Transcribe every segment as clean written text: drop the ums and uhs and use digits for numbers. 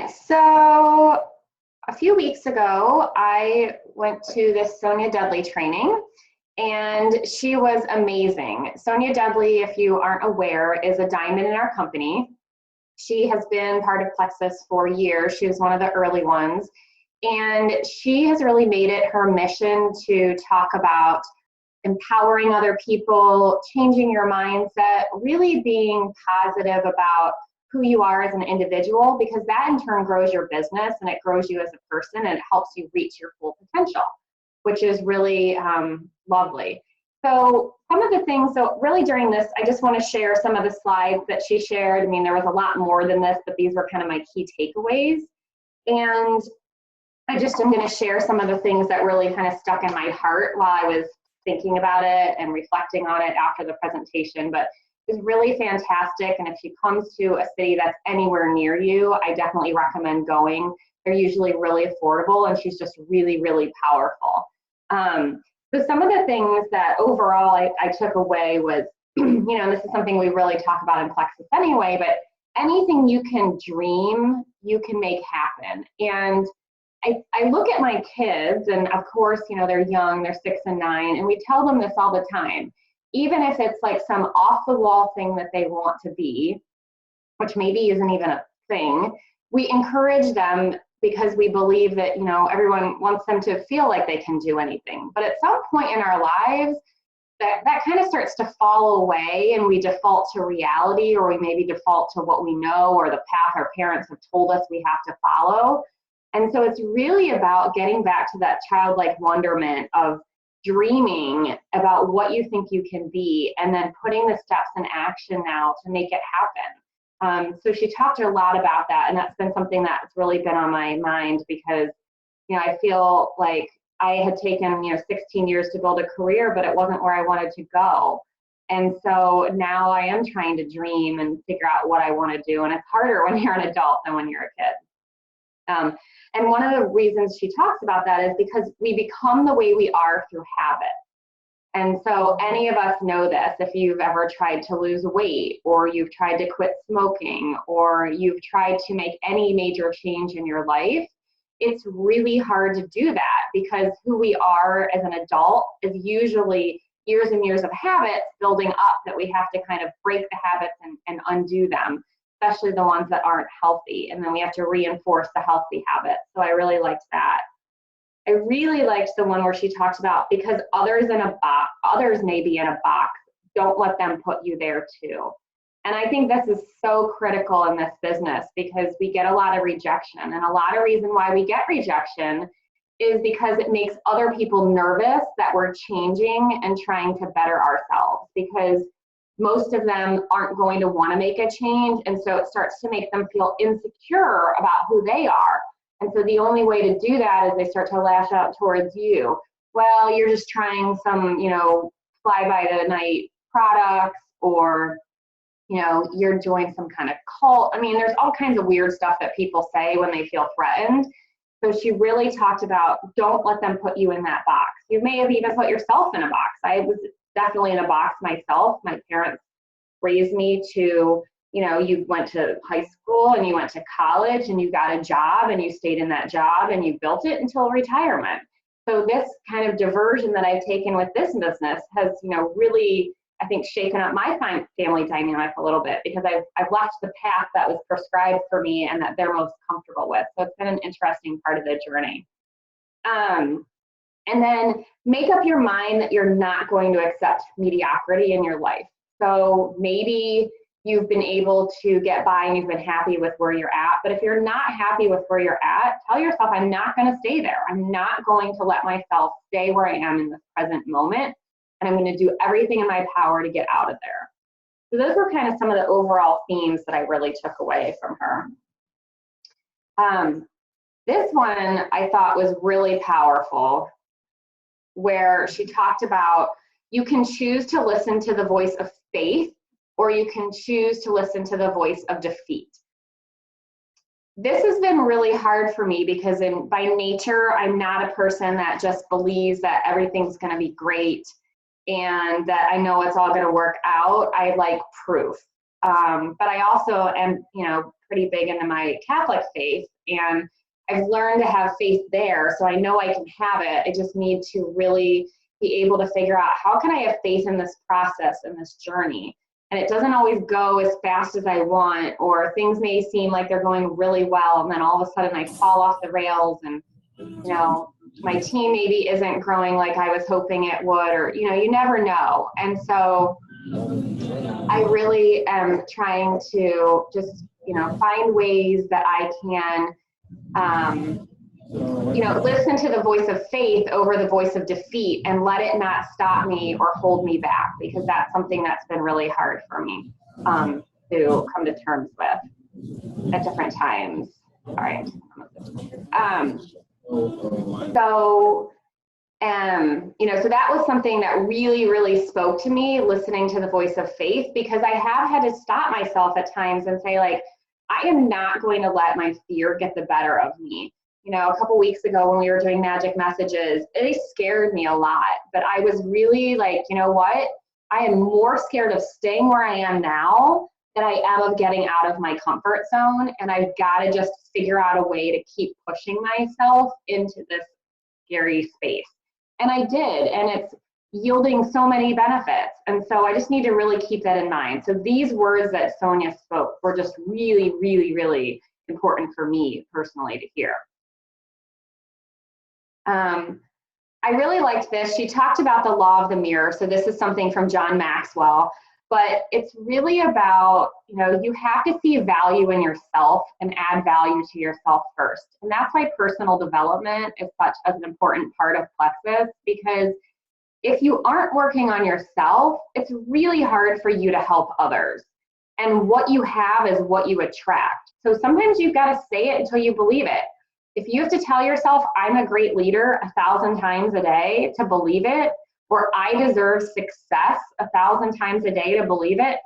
So a few weeks ago, I went to this Sonya Dudley training, and she was amazing. Sonya Dudley, if you aren't aware, is a diamond in our company. She has been part of Plexus for years. She was one of the early ones. And she has really made it her mission to talk about empowering other people, changing your mindset, really being positive about who you are as an individual, because that in turn grows your business and it grows you as a person and it helps you reach your full potential, which is really lovely. So some of the things, so really during this, I just want to share some of the slides that she shared. I mean, there was a lot more than this, but these were kind of my key takeaways. And I just am going to share some of the things that really kind of stuck in my heart while I was thinking about it and reflecting on it after the presentation. But it's really fantastic. And if she comes to a city that's anywhere near you, I definitely recommend going. They're usually really affordable, and she's just really, really powerful. So some of the things that overall I took away was, this is something we really talk about in Plexus anyway, but anything you can dream, you can make happen. And I look at my kids, and of course, they're young, they're 6 and 9, and we tell them this all the time. Even if it's like some off-the-wall thing that they want to be, which maybe isn't even a thing, we encourage them because we believe that, everyone wants them to feel like they can do anything. But at some point in our lives, that kind of starts to fall away, and we default to reality, or we maybe default to what we know or the path our parents have told us we have to follow. And so it's really about getting back to that childlike wonderment of dreaming about what you think you can be, and then putting the steps in action now to make it happen. So she talked a lot about that, and that's been something that's really been on my mind because, I feel like I had taken, 16 years to build a career, but it wasn't where I wanted to go. And so now I am trying to dream and figure out what I want to do. And it's harder when you're an adult than when you're a kid. And one of the reasons she talks about that is because we become the way we are through habit. And so any of us know this. If you've ever tried to lose weight, or you've tried to quit smoking, or you've tried to make any major change in your life, it's really hard to do that because who we are as an adult is usually years and years of habits building up that we have to kind of break the habits and undo them, especially the ones that aren't healthy. And then we have to reinforce the healthy habits. So I really liked that. I really liked the one where she talked about because others may be in a box, don't let them put you there too. And I think this is so critical in this business because we get a lot of rejection. And a lot of reason why we get rejection is because it makes other people nervous that we're changing and trying to better ourselves, because most of them aren't going to want to make a change. And so it starts to make them feel insecure about who they are. And so the only way to do that is they start to lash out towards you. Well, you're just trying some, fly-by-the-night products, or, you're doing some kind of cult. I mean, there's all kinds of weird stuff that people say when they feel threatened. So she really talked about don't let them put you in that box. You may have even put yourself in a box. I was definitely in a box myself. My parents raised me to, you went to high school and you went to college and you got a job and you stayed in that job and you built it until retirement. So this kind of diversion that I've taken with this business has, really, I think, shaken up my family dynamic a little bit, because I've left the path that was prescribed for me and that they're most comfortable with. So it's been an interesting part of the journey. And then make up your mind that you're not going to accept mediocrity in your life. So maybe you've been able to get by and you've been happy with where you're at. But if you're not happy with where you're at, tell yourself, I'm not going to stay there. I'm not going to let myself stay where I am in this present moment. And I'm going to do everything in my power to get out of there. So those were kind of some of the overall themes that I really took away from her. This one I thought was really powerful, where she talked about you can choose to listen to the voice of faith, or you can choose to listen to the voice of defeat. This has been really hard for me because by nature, I'm not a person that just believes that everything's going to be great and that I know it's all going to work out. I like proof. but I also am, pretty big into my Catholic faith, and I've learned to have faith there, so I know I can have it. I just need to really be able to figure out, how can I have faith in this process and this journey? And it doesn't always go as fast as I want, or things may seem like they're going really well, and then all of a sudden I fall off the rails, and my team maybe isn't growing like I was hoping it would, or you never know. And so I really am trying to just find ways that I can listen to the voice of faith over the voice of defeat, and let it not stop me or hold me back, because that's something that's been really hard for me to come to terms with at different times. All right. So that was something that really, really spoke to me, listening to the voice of faith, because I have had to stop myself at times and say, like, I am not going to let my fear get the better of me. A couple weeks ago when we were doing magic messages, it scared me a lot, but I was really like, you know what? I am more scared of staying where I am now than I am of getting out of my comfort zone. And I've got to just figure out a way to keep pushing myself into this scary space. And I did, and it's yielding so many benefits. And so I just need to really keep that in mind. So these words that Sonya spoke were just really, really, really important for me personally to hear. I really liked this. She talked about the law of the mirror. So this is something from John Maxwell, but it's really about, you have to see value in yourself and add value to yourself first. And that's why personal development is such an important part of Plexus, because if you aren't working on yourself, it's really hard for you to help others. And what you have is what you attract. So sometimes you've got to say it until you believe it. If you have to tell yourself, I'm a great leader 1,000 times a day to believe it, or I deserve success 1,000 times a day to believe it,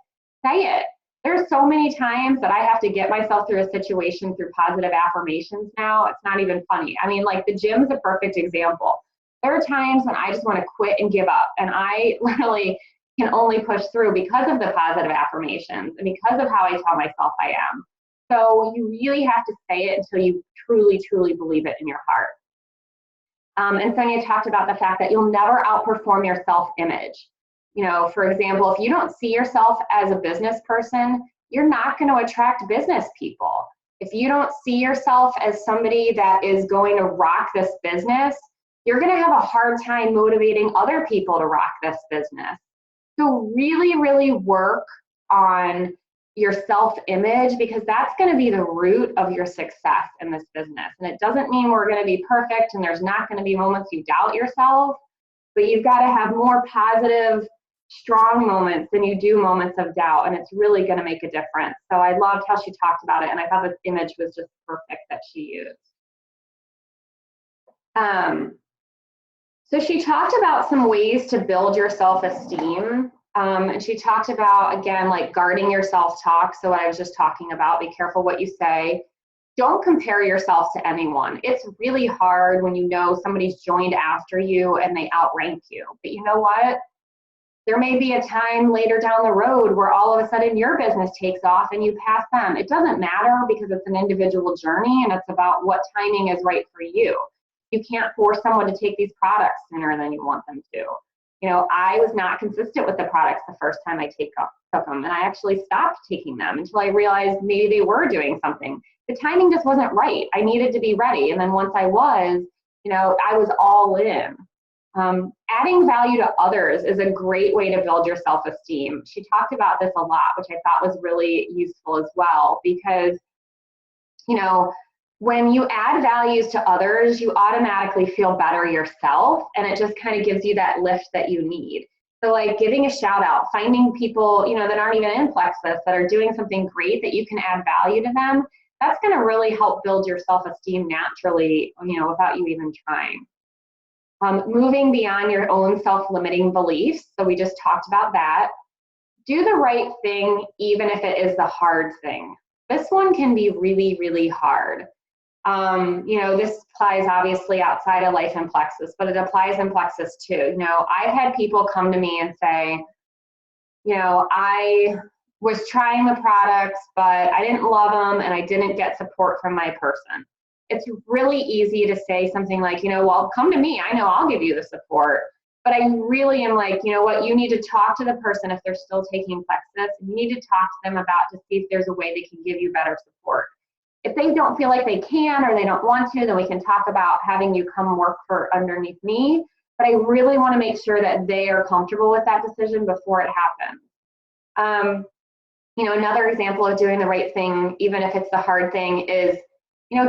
say it. There's so many times that I have to get myself through a situation through positive affirmations now. It's not even funny. I mean, like, the gym's a perfect example. There are times when I just want to quit and give up, and I literally can only push through because of the positive affirmations and because of how I tell myself I am. So you really have to say it until you truly, truly believe it in your heart. And Sonya talked about the fact that you'll never outperform your self-image. For example, if you don't see yourself as a business person, you're not going to attract business people. If you don't see yourself as somebody that is going to rock this business, you're going to have a hard time motivating other people to rock this business. So really, really work on your self-image, because that's going to be the root of your success in this business. And it doesn't mean we're going to be perfect and there's not going to be moments you doubt yourself, but you've got to have more positive, strong moments than you do moments of doubt, and it's really going to make a difference. So I loved how she talked about it, and I thought this image was just perfect that she used. So she talked about some ways to build your self-esteem. And she talked about, again, like guarding your self-talk. So what I was just talking about, be careful what you say. Don't compare yourself to anyone. It's really hard when somebody's joined after you and they outrank you. But you know what? There may be a time later down the road where all of a sudden your business takes off and you pass them. It doesn't matter, because it's an individual journey and it's about what timing is right for you. You can't force someone to take these products sooner than you want them to. I was not consistent with the products the first time I took them, and I actually stopped taking them until I realized maybe they were doing something. The timing just wasn't right. I needed to be ready, and then once I was, I was all in. Adding value to others is a great way to build your self-esteem. She talked about this a lot, which I thought was really useful as well, because, when you add values to others, you automatically feel better yourself, and it just kind of gives you that lift that you need. So like giving a shout out, finding people, that aren't even in Plexus that are doing something great that you can add value to them, that's going to really help build your self-esteem naturally, without you even trying. Moving beyond your own self-limiting beliefs. So we just talked about that. Do the right thing, even if it is the hard thing. This one can be really, really hard. This applies obviously outside of life in Plexus, but it applies in Plexus too. I've had people come to me and say, I was trying the products, but I didn't love them and I didn't get support from my person. It's really easy to say something like, well, come to me. I know I'll give you the support. But I really am like, you know what, you need to talk to the person if they're still taking Plexus. You need to talk to them about to see if there's a way they can give you better support. If they don't feel like they can or they don't want to, then we can talk about having you come work for underneath me. But I really want to make sure that they are comfortable with that decision before it happens. Another example of doing the right thing, even if it's the hard thing, is,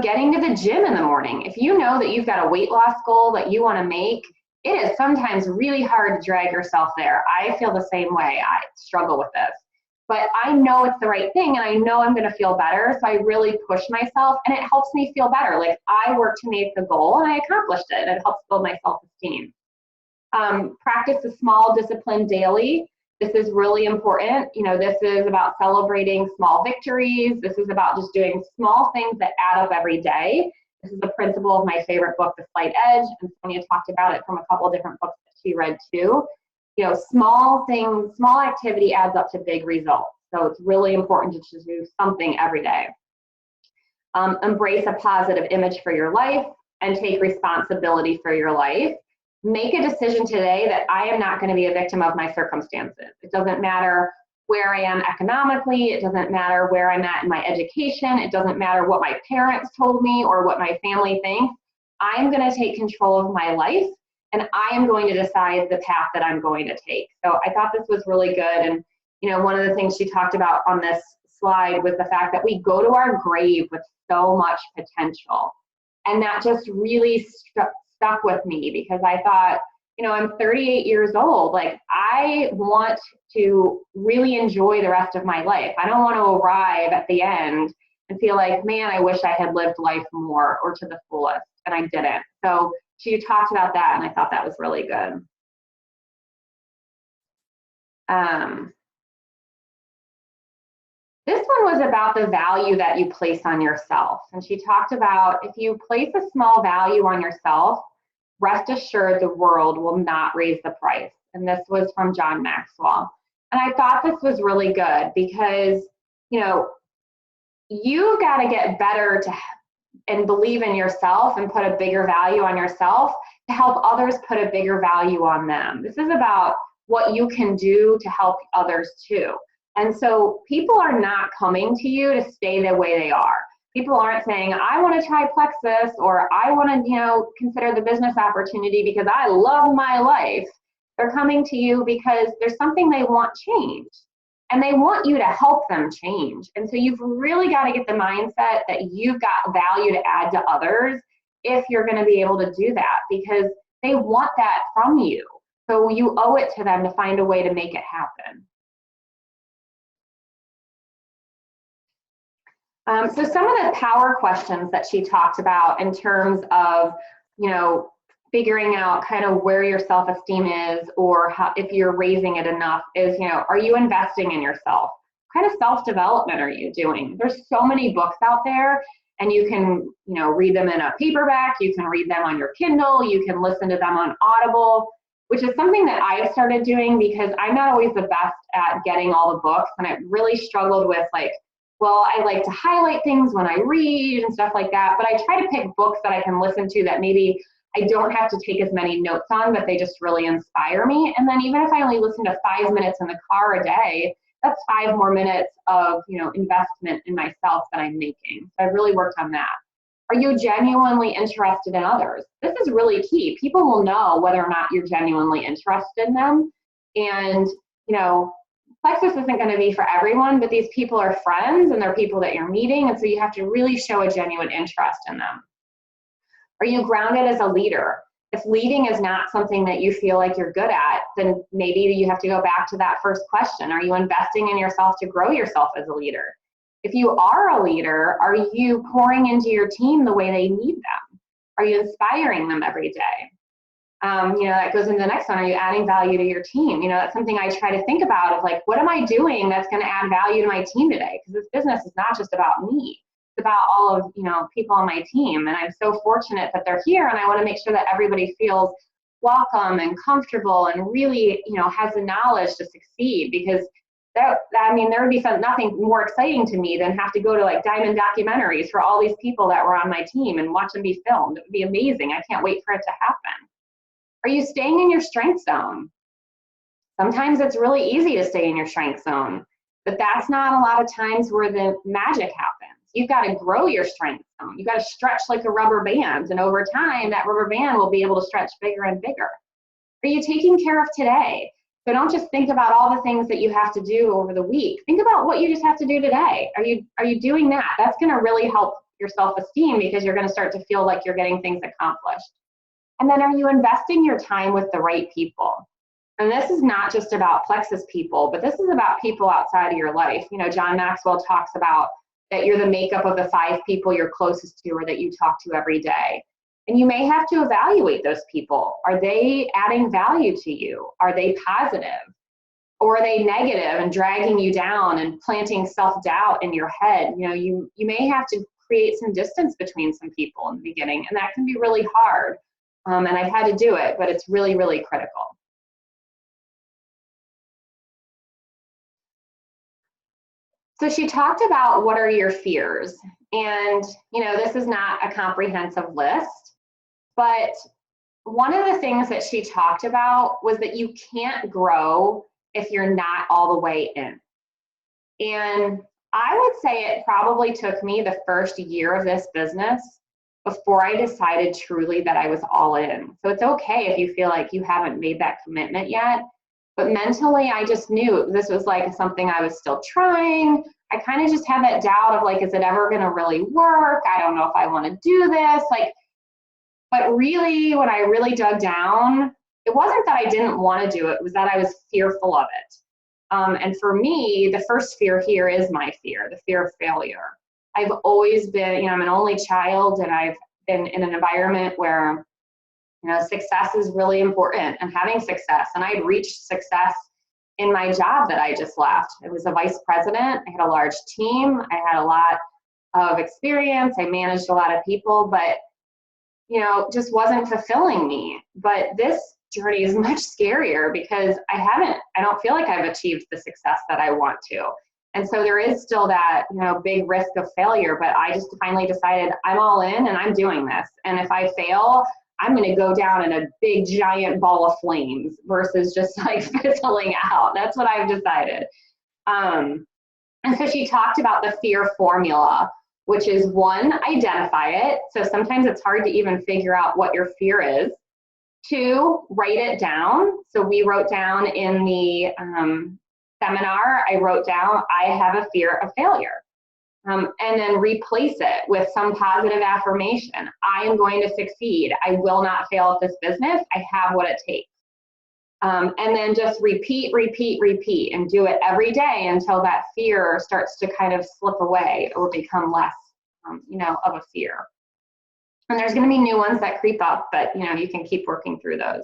getting to the gym in the morning. If you know that you've got a weight loss goal that you want to make, it is sometimes really hard to drag yourself there. I feel the same way. I struggle with this. But I know it's the right thing and I know I'm going to feel better. So I really push myself and it helps me feel better. Like I worked to make the goal and I accomplished it. It helps build my self-esteem. Practice the small discipline daily. This is really important. This is about celebrating small victories. This is about just doing small things that add up every day. This is the principle of my favorite book, The Slight Edge, and Sonya talked about it from a couple of different books that she read too. Small things, small activity adds up to big results. So it's really important to just do something every day. Embrace a positive image for your life and take responsibility for your life. Make a decision today that I am not going to be a victim of my circumstances. It doesn't matter where I am economically. It doesn't matter where I'm at in my education. It doesn't matter what my parents told me or what my family thinks. I'm going to take control of my life and I am going to decide the path that I'm going to take. So I thought this was really good. And, one of the things she talked about on this slide was the fact that we go to our grave with so much potential. And that just really stuck with me because I thought, I'm 38 years old. Like, I want to really enjoy the rest of my life. I don't want to arrive at the end and feel like, man, I wish I had lived life more or to the fullest, and I didn't. So she talked about that, and I thought that was really good. This one was about the value that you place on yourself. And she talked about if you place a small value on yourself, rest assured the world will not raise the price. And this was from John Maxwell. And I thought this was really good because, you got to get better and believe in yourself and put a bigger value on yourself to help others put a bigger value on them. This is about what you can do to help others too. And so people are not coming to you to stay the way they are. People aren't saying, I want to try Plexus or I want to, consider the business opportunity because I love my life. They're coming to you because there's something they want changed and they want you to help them change. And so you've really got to get the mindset that you've got value to add to others if you're going to be able to do that because they want that from you. So you owe it to them to find a way to make it happen. So some of the power questions that she talked about in terms of, figuring out kind of where your self-esteem is or how, if you're raising it enough is, are you investing in yourself? What kind of self-development are you doing? There's so many books out there and you can, read them in a paperback, you can read them on your Kindle, you can listen to them on Audible, which is something that I've started doing because I'm not always the best at getting all the books and I really struggled with well, I like to highlight things when I read and stuff like that, but I try to pick books that I can listen to that maybe I don't have to take as many notes on, but they just really inspire me. And then even if I only listen to 5 minutes in the car a day, that's 5 more minutes of, investment in myself that I'm making. So I've really worked on that. Are you genuinely interested in others? This is really key. People will know whether or not you're genuinely interested in them. And, Plexus isn't going to be for everyone, but these people are friends and they're people that you're meeting. And so you have to really show a genuine interest in them. Are you grounded as a leader? If leading is not something that you feel like you're good at, then maybe you have to go back to that first question. Are you investing in yourself to grow yourself as a leader? If you are a leader, are you pouring into your team the way they need them? Are you inspiring them every day? That goes into the next one. Are you adding value to your team? That's something I try to think about of what am I doing that's going to add value to my team today? Because this business is not just about me. It's about all of, people on my team. And I'm so fortunate that they're here. And I want to make sure that everybody feels welcome and comfortable and really, has the knowledge to succeed because I mean, there would be nothing more exciting to me than have to go to like diamond documentaries for all these people that were on my team and watch them be filmed. It would be amazing. I can't wait for it to happen. Are you staying in your strength zone? Sometimes it's really easy to stay in your strength zone, but that's not a lot of times where the magic happens. You've got to grow your strength zone. You've got to stretch like a rubber band, and over time, that rubber band will be able to stretch bigger and bigger. Are you taking care of today? So don't just think about all the things that you have to do over the week. Think about what you just have to do today. Are you doing that? That's going to really help your self-esteem, because you're going to start to feel like you're getting things accomplished. And then, are you investing your time with the right people? And this is not just about Plexus people, but this is about people outside of your life. You know, John Maxwell talks about that you're the makeup of the 5 people you're closest to or that you talk to every day. And you may have to evaluate those people. Are they adding value to you? Are they positive? Or are they negative and dragging you down and planting self-doubt in your head? You know, you may have to create some distance between some people in the beginning, and that can be really hard. And I've had to do it, but it's really, really critical. So she talked about what are your fears. And, you know, this is not a comprehensive list, but one of the things that she talked about was that you can't grow if you're not all the way in. And I would say it probably took me the first year of this business before I decided truly that I was all in. So it's okay if you feel like you haven't made that commitment yet, but mentally I just knew this was like something I was still trying. I kind of just had that doubt of like, is it ever gonna really work? I don't know if I wanna do this. But really, when I really dug down, it wasn't that I didn't wanna do it, it was that I was fearful of it. And for me, the first fear here is my fear, the fear of failure. I've always been, you know, I'm an only child, and I've been in an environment where, you know, success is really important and having success. And I'd reached success in my job that I just left. I was a vice president. I had a large team. I had a lot of experience. I managed a lot of people, but, you know, just wasn't fulfilling me. But this journey is much scarier because I don't feel like I've achieved the success that I want to. And so there is still that, you know, big risk of failure, but I just finally decided I'm all in and I'm doing this. And if I fail, I'm going to go down in a big giant ball of flames versus just like fizzling out. That's what I've decided. And so she talked about the fear formula, which is 1, identify it. So sometimes it's hard to even figure out what your fear is. 2, write it down. So we wrote down in the seminar, I wrote down, I have a fear of failure. And then replace it with some positive affirmation. I am going to succeed. I will not fail at this business. I have what it takes. And then just repeat, and do it every day until that fear starts to kind of slip away or become less, you know, of a fear. And there's going to be new ones that creep up, but, you know, you can keep working through those.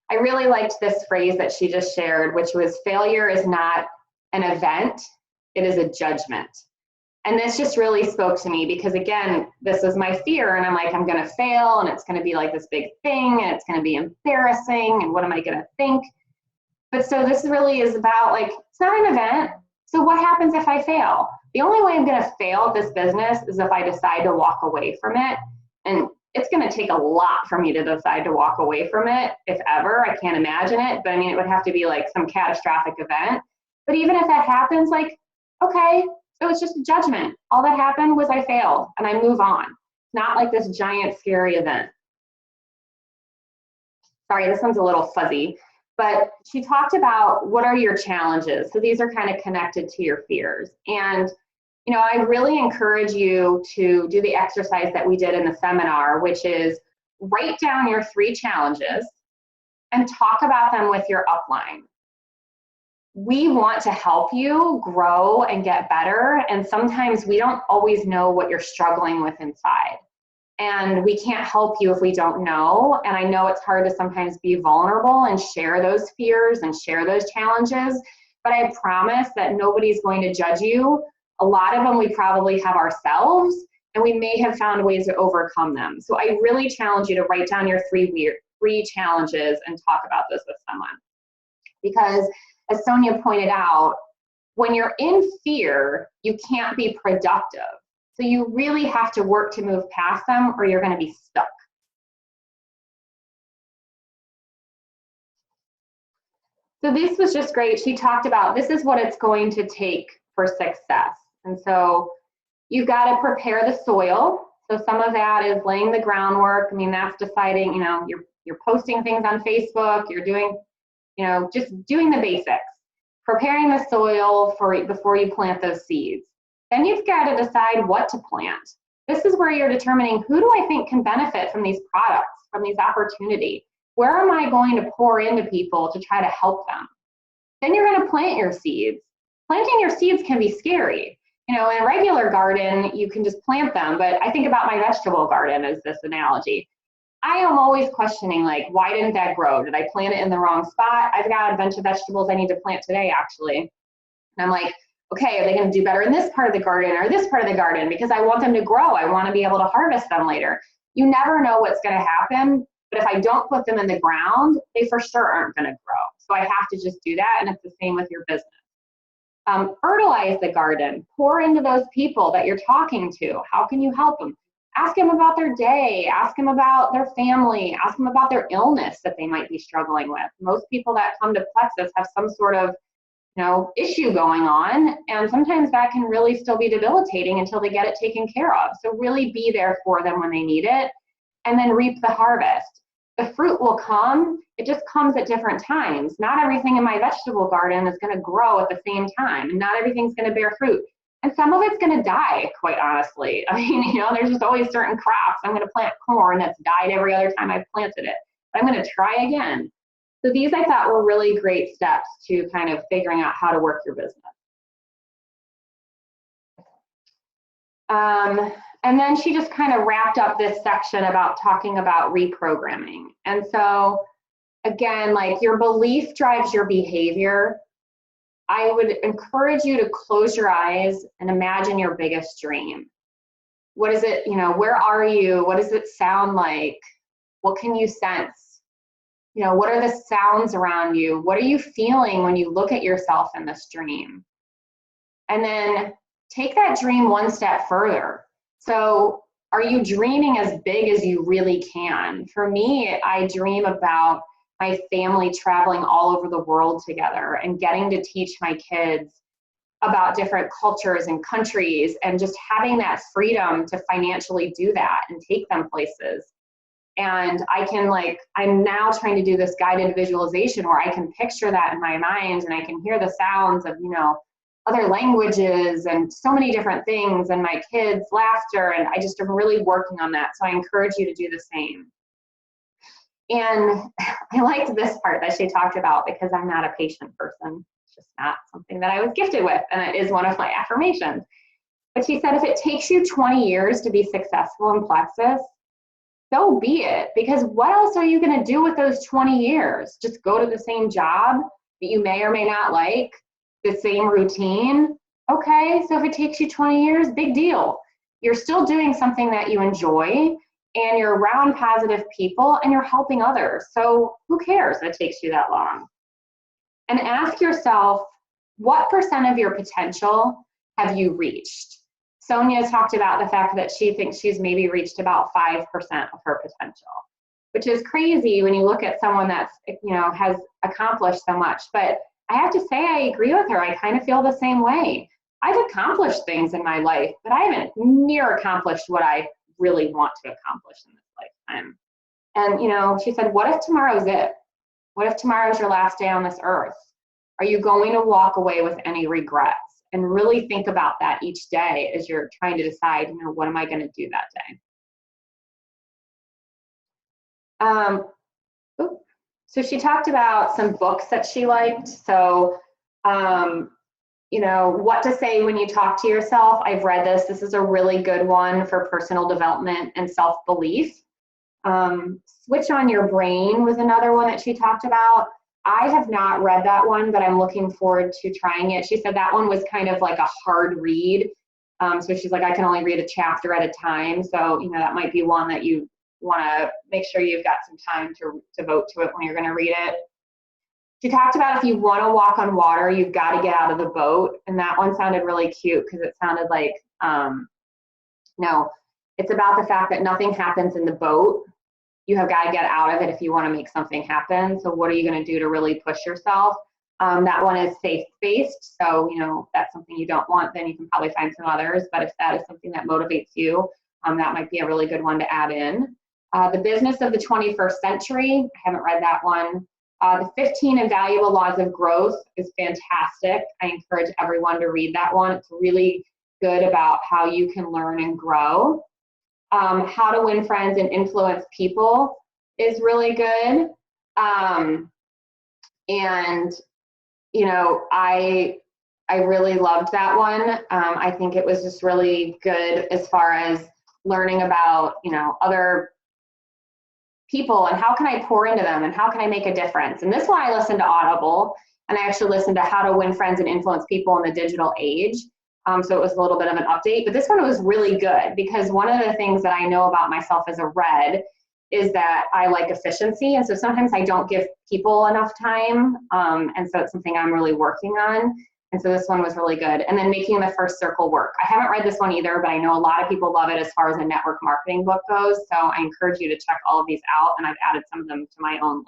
I really liked this phrase that she just shared, which was failure is not an event. It is a judgment. And this just really spoke to me because, again, this is my fear. And I'm like, I'm going to fail and it's going to be like this big thing and it's going to be embarrassing. And what am I going to think? But so this really is about like, it's not an event. So what happens if I fail? The only way I'm going to fail at this business is if I decide to walk away from it. And it's going to take a lot for me to decide to walk away from it, if ever. I can't imagine it. But I mean, it would have to be like some catastrophic event. But even if that happens, like, okay, so it's just a judgment. All that happened was I failed and I move on. It's not like this giant scary event. Sorry, this one's a little fuzzy, but she talked about what are your challenges. So these are kind of connected to your fears. And, you know, I really encourage you to do the exercise that we did in the seminar, which is write down your 3 challenges and talk about them with your upline. We want to help you grow and get better. And sometimes we don't always know what you're struggling with inside. And we can't help you if we don't know. And I know it's hard to sometimes be vulnerable and share those fears and share those challenges, but I promise that nobody's going to judge you. A lot of them we probably have ourselves, and we may have found ways to overcome them. So I really challenge you to write down your 3 challenges and talk about this with someone. Because as Sonya pointed out, when you're in fear, you can't be productive. So you really have to work to move past them or you're going to be stuck. So this was just great. She talked about this is what it's going to take for success. And so you've got to prepare the soil. So some of that is laying the groundwork. I mean, that's deciding, you know, you're posting things on Facebook, you're doing, you know, just doing the basics. Preparing the soil before you plant those seeds. Then you've got to decide what to plant. This is where you're determining who do I think can benefit from these products, from these opportunities. Where am I going to pour into people to try to help them? Then you're going to plant your seeds. Planting your seeds can be scary. You know, in a regular garden, you can just plant them, but I think about my vegetable garden as this analogy. I am always questioning, like, why didn't that grow? Did I plant it in the wrong spot? I've got a bunch of vegetables I need to plant today, actually. And I'm like, okay, are they going to do better in this part of the garden or this part of the garden? Because I want them to grow. I want to be able to harvest them later. You never know what's going to happen, but if I don't put them in the ground, they for sure aren't going to grow. So I have to just do that, and it's the same with your business. Fertilize the garden. Pour into those people that you're talking to. How can you help them? Ask them about their day, ask them about their family, ask them about their illness that they might be struggling with. Most people that come to Plexus have some sort of, you know, issue going on, and sometimes that can really still be debilitating until they get it taken care of. So really be there for them when they need it, and then reap the harvest. The fruit will come, it just comes at different times. Not everything in my vegetable garden is going to grow at the same time, and not everything's going to bear fruit. And some of it's going to die, quite honestly. I mean, you know, there's just always certain crops. I'm going to plant corn that's died every other time I've planted it. But I'm going to try again. So these I thought were really great steps to kind of figuring out how to work your business. And then she just kind of wrapped up this section about talking about reprogramming. And so again, like, your belief drives your behavior. I would encourage you to close your eyes and imagine your biggest dream. What is it, you know, where are you? What does it sound like? What can you sense? You know, what are the sounds around you? What are you feeling when you look at yourself in this dream? And then take that dream one step further. So are you dreaming as big as you really can? For me, I dream about my family traveling all over the world together and getting to teach my kids about different cultures and countries, and just having that freedom to financially do that and take them places. And I can, like, I'm now trying to do this guided visualization where I can picture that in my mind, and I can hear the sounds of, you know, other languages and so many different things, and my kids' laughter, and I just am really working on that. So I encourage you to do the same. And I liked this part that she talked about, because I'm not a patient person. It's just not something that I was gifted with, and it is one of my affirmations. But she said, if it takes you 20 years to be successful in Plexus, so be it, because what else are you going to do with those 20 years? Just go to the same job that you may or may not like, the same routine? Okay, so if it takes you 20 years, big deal. You're still doing something that you enjoy, and you're around positive people, and you're helping others. So who cares if it takes you that long? And ask yourself, what % of your potential have you reached? Sonya talked about the fact that she thinks she's maybe reached about 5% of her potential, which is crazy when you look at someone that's, you know, has accomplished so much. But I have to say, I agree with her. I kind of feel the same way. I've accomplished things in my life, but I haven't near accomplished what I really want to accomplish in this lifetime. And, you know, she said, what if tomorrow's it? What if tomorrow's your last day on this earth? Are you going to walk away with any regrets? And really think about that each day as you're trying to decide, you know, what am I going to do that day? So she talked about some books that she liked. So, you know, what to say when you talk to yourself. I've read this. This is a really good one for personal development and self-belief. Switch on Your Brain was another one that she talked about. I have not read that one, but I'm looking forward to trying it. She said that one was kind of like a hard read. So she's like, I can only read a chapter at a time. So, you know, that might be one that you want to make sure you've got some time to devote to it when you're going to read it. She talked about if you want to walk on water, you've got to get out of the boat. And that one sounded really cute because it sounded like, no, it's about the fact that nothing happens in the boat. You have got to get out of it if you want to make something happen. So what are you going to do to really push yourself? That one is faith-based. So, you know, if that's something you don't want, then you can probably find some others. But if that is something that motivates you, that might be a really good one to add in. The Business of the 21st Century. I haven't read that one. The 15 Invaluable Laws of Growth is fantastic. I encourage everyone to read that one. It's really good about how you can learn and grow. How to Win Friends and Influence People is really good. And, you know, I really loved that one. I think it was just really good as far as learning about, you know, other people and how can I pour into them and how can I make a difference. And this one I listened to Audible, and I actually listened to How to Win Friends and Influence People in the Digital Age. So it was a little bit of an update, but this one was really good because one of the things that I know about myself as a red is that I like efficiency. And so sometimes I don't give people enough time. And so it's something I'm really working on. And so this one was really good. And then Making the First Circle Work. I haven't read this one either, but I know a lot of people love it as far as a network marketing book goes. So I encourage you to check all of these out, and I've added some of them to my own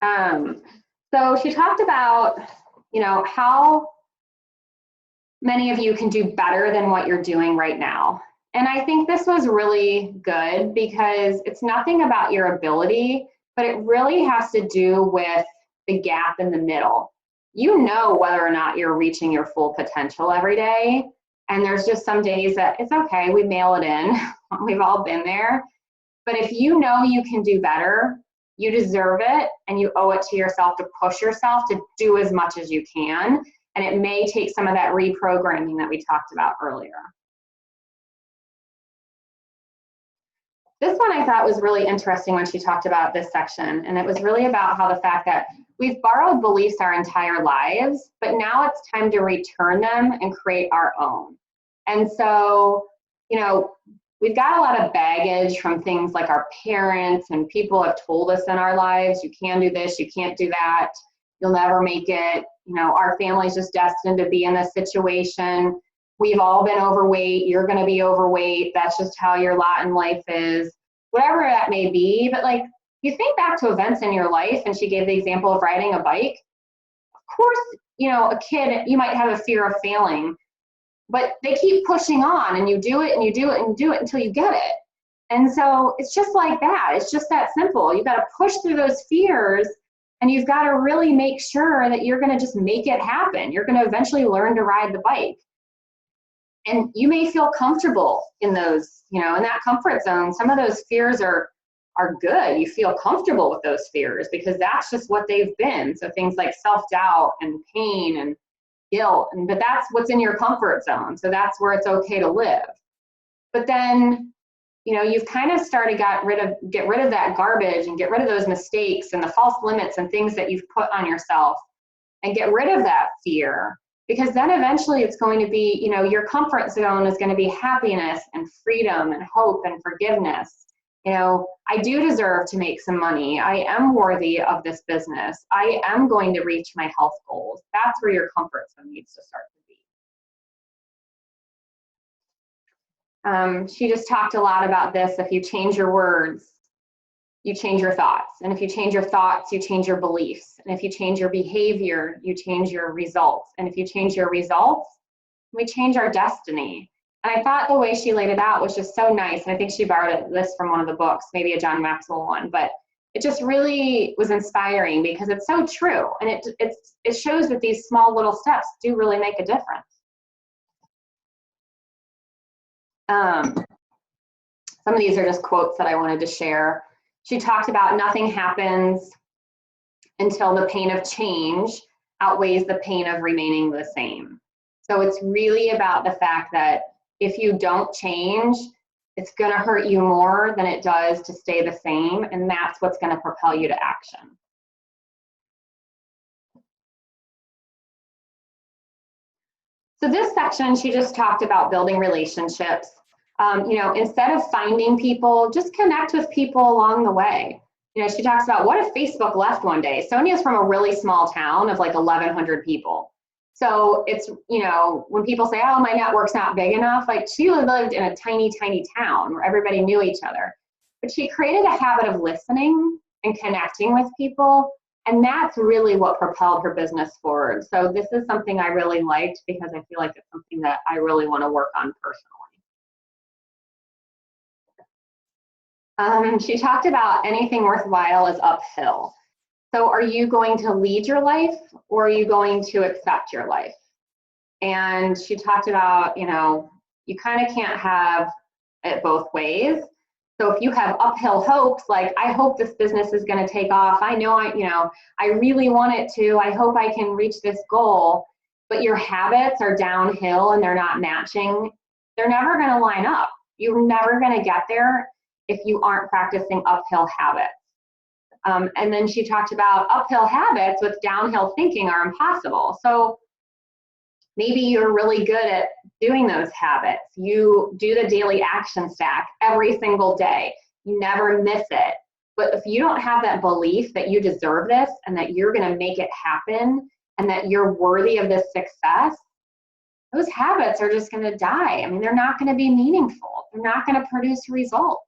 list. So she talked about, you know, how many of you can do better than what you're doing right now. And I think this was really good because it's nothing about your ability, but it really has to do with the gap in the middle. You know whether or not you're reaching your full potential every day. And there's just some days that it's okay, we mail it in. We've all been there. But if you know you can do better, you deserve it, and you owe it to yourself to push yourself to do as much as you can. And it may take some of that reprogramming that we talked about earlier. This one I thought was really interesting when she talked about this section, and it was really about how the fact that we've borrowed beliefs our entire lives, but now it's time to return them and create our own. And so, you know, we've got a lot of baggage from things like our parents and people have told us in our lives, you can do this, you can't do that, you'll never make it. You know, our family's just destined to be in this situation. We've all been overweight, you're gonna be overweight, that's just how your lot in life is, whatever that may be. But like, you think back to events in your life, and she gave the example of riding a bike. Of course, you know, a kid, you might have a fear of failing, but they keep pushing on, and you do it and you do it and you do it until you get it. And so it's just like that. It's just that simple. You've got to push through those fears, and you've got to really make sure that you're going to just make it happen. You're going to eventually learn to ride the bike. And you may feel comfortable in those, you know, in that comfort zone. Some of those fears are good. You feel comfortable with those fears because that's just what they've been. So things like self-doubt and pain and guilt, but that's what's in your comfort zone. So that's where it's okay to live. But then, you know, you've kind of started get rid of that garbage and get rid of those mistakes and the false limits and things that you've put on yourself, and get rid of that fear, because then eventually it's going to be, you know, your comfort zone is going to be happiness and freedom and hope and forgiveness. You know, I do deserve to make some money. I am worthy of this business. I am going to reach my health goals. That's where your comfort zone needs to start to be. She just talked a lot about this. If you change your words, you change your thoughts. And if you change your thoughts, you change your beliefs. And if you change your behavior, you change your results. And if you change your results, we change our destiny. And I thought the way she laid it out was just so nice. And I think she borrowed this from one of the books, maybe a John Maxwell one, but it just really was inspiring because it's so true. And it shows that these small little steps do really make a difference. Some of these are just quotes that I wanted to share. She talked about nothing happens until the pain of change outweighs the pain of remaining the same. So it's really about the fact that if you don't change, it's going to hurt you more than it does to stay the same, and that's what's going to propel you to action. So this section, she just talked about building relationships. You know, instead of finding people, just connect with people along the way. You know, she talks about, what if Facebook left one day? Sonia's from a really small town of like 1,100 people. So it's, you know, when people say, oh, my network's not big enough, like she lived in a tiny, tiny town where everybody knew each other. But she created a habit of listening and connecting with people. And that's really what propelled her business forward. So this is something I really liked because I feel like it's something that I really want to work on personally. She talked about anything worthwhile is uphill. So are you going to lead your life, or are you going to accept your life? And she talked about, you know, you kind of can't have it both ways. So if you have uphill hopes, like, I hope this business is going to take off, I know I really want it to, I hope I can reach this goal, but your habits are downhill and they're not matching, they're never going to line up. You're never going to get there if you aren't practicing uphill habits. And then she talked about uphill habits with downhill thinking are impossible. So maybe you're really good at doing those habits. You do the daily action stack every single day. You never miss it. But if you don't have that belief that you deserve this and that you're going to make it happen and that you're worthy of this success, those habits are just going to die. I mean, they're not going to be meaningful. They're not going to produce results.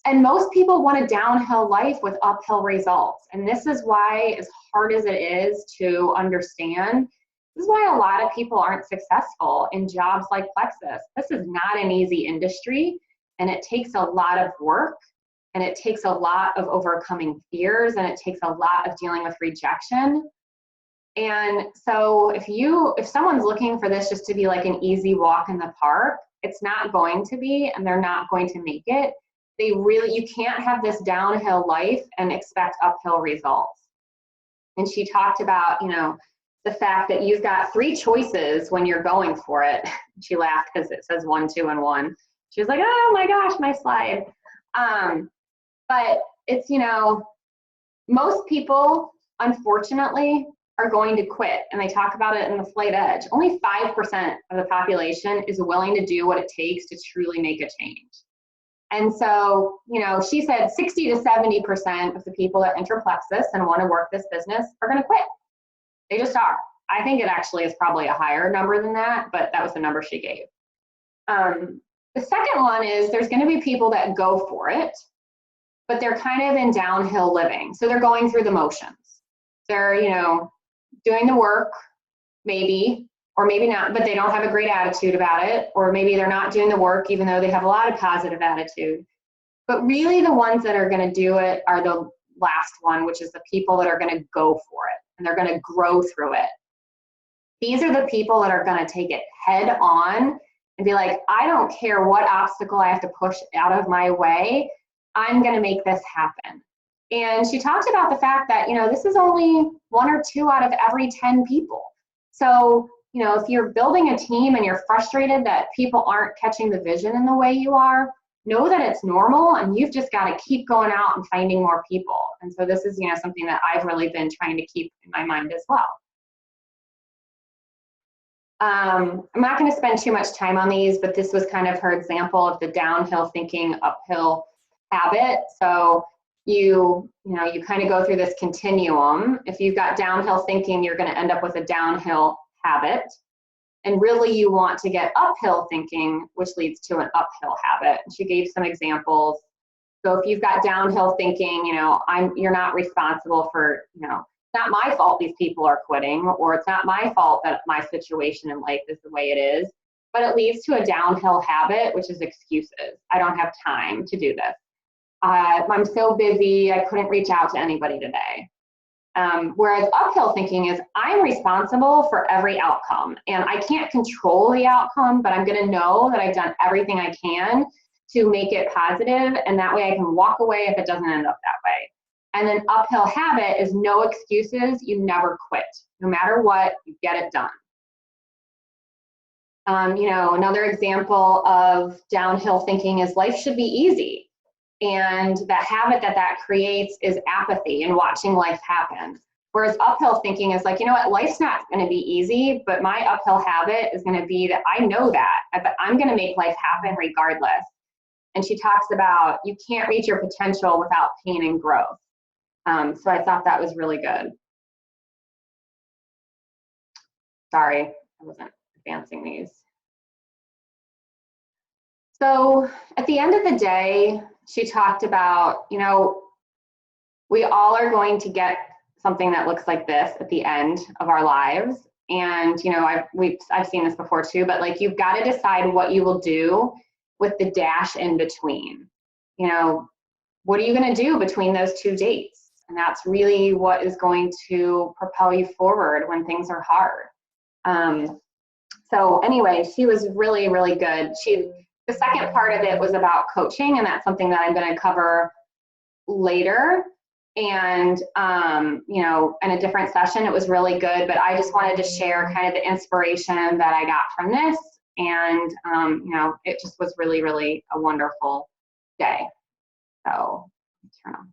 And most people want a downhill life with uphill results. And this is why, as hard as it is to understand, this is why a lot of people aren't successful in jobs like Plexus. This is not an easy industry, and it takes a lot of work, and it takes a lot of overcoming fears, and it takes a lot of dealing with rejection. And so if someone's looking for this just to be like an easy walk in the park, it's not going to be, and they're not going to make it. You can't have this downhill life and expect uphill results. And she talked about, you know, the fact that you've got 3 choices when you're going for it. She laughed because it says 1, 2, and 1. She was like, oh my gosh, my slide. But it's, you know, most people, unfortunately, are going to quit. And they talk about it in the Flight Edge. Only 5% of the population is willing to do what it takes to truly make a change. And so, you know, she said 60 to 70% of the people that enter Plexus and want to work this business are going to quit. They just are. I think it actually is probably a higher number than that, but that was the number she gave. The second one is there's going to be people that go for it, but they're kind of in downhill living. So they're going through the motions. They're, you know, doing the work, maybe, or maybe not, but they don't have a great attitude about it, or maybe they're not doing the work even though they have a lot of positive attitude. But really the ones that are going to do it are the last one, which is the people that are going to go for it, and they're going to grow through it. These are the people that are going to take it head on and be like, I don't care what obstacle I have to push out of my way, I'm going to make this happen. And she talked about the fact that, you know, this is only 1 or 2 out of every 10 people. So, you know, if you're building a team and you're frustrated that people aren't catching the vision in the way you are, know that it's normal, and you've just got to keep going out and finding more people. And so this is, you know, something that I've really been trying to keep in my mind as well. I'm not going to spend too much time on these, but this was kind of her example of the downhill thinking, uphill habit. So you kind of go through this continuum. If you've got downhill thinking, you're going to end up with a downhill habit. And really you want to get uphill thinking, which leads to an uphill habit. She gave some examples. So if you've got downhill thinking, you know, you're not responsible for, you know, it's not my fault these people are quitting, or it's not my fault that my situation in life is the way it is, but it leads to a downhill habit, which is excuses. I don't have time to do this. I'm so busy, I couldn't reach out to anybody today. Whereas uphill thinking is, I'm responsible for every outcome, and I can't control the outcome, but I'm going to know that I've done everything I can to make it positive, and that way I can walk away if it doesn't end up that way. And then uphill habit is no excuses, you never quit. No matter what, you get it done. You know, another example of downhill thinking is life should be easy. And that habit that creates is apathy and watching life happen. Whereas uphill thinking is like, you know what, life's not going to be easy, but my uphill habit is going to be that I know that, but I'm going to make life happen regardless. And she talks about you can't reach your potential without pain and growth. So I thought that was really good. Sorry, I wasn't advancing these. So at the end of the day, she talked about, you know, we all are going to get something that looks like this at the end of our lives. And, you know, I've seen this before too, but like, you've got to decide what you will do with the dash in between. You know, what are you going to do between those two dates? And that's really what is going to propel you forward when things are hard. So anyway, she was really, really good. The second part of it was about coaching, and that's something that I'm going to cover later. And, you know, in a different session, it was really good, but I just wanted to share kind of the inspiration that I got from this. And, you know, it just was really, really a wonderful day. So turn off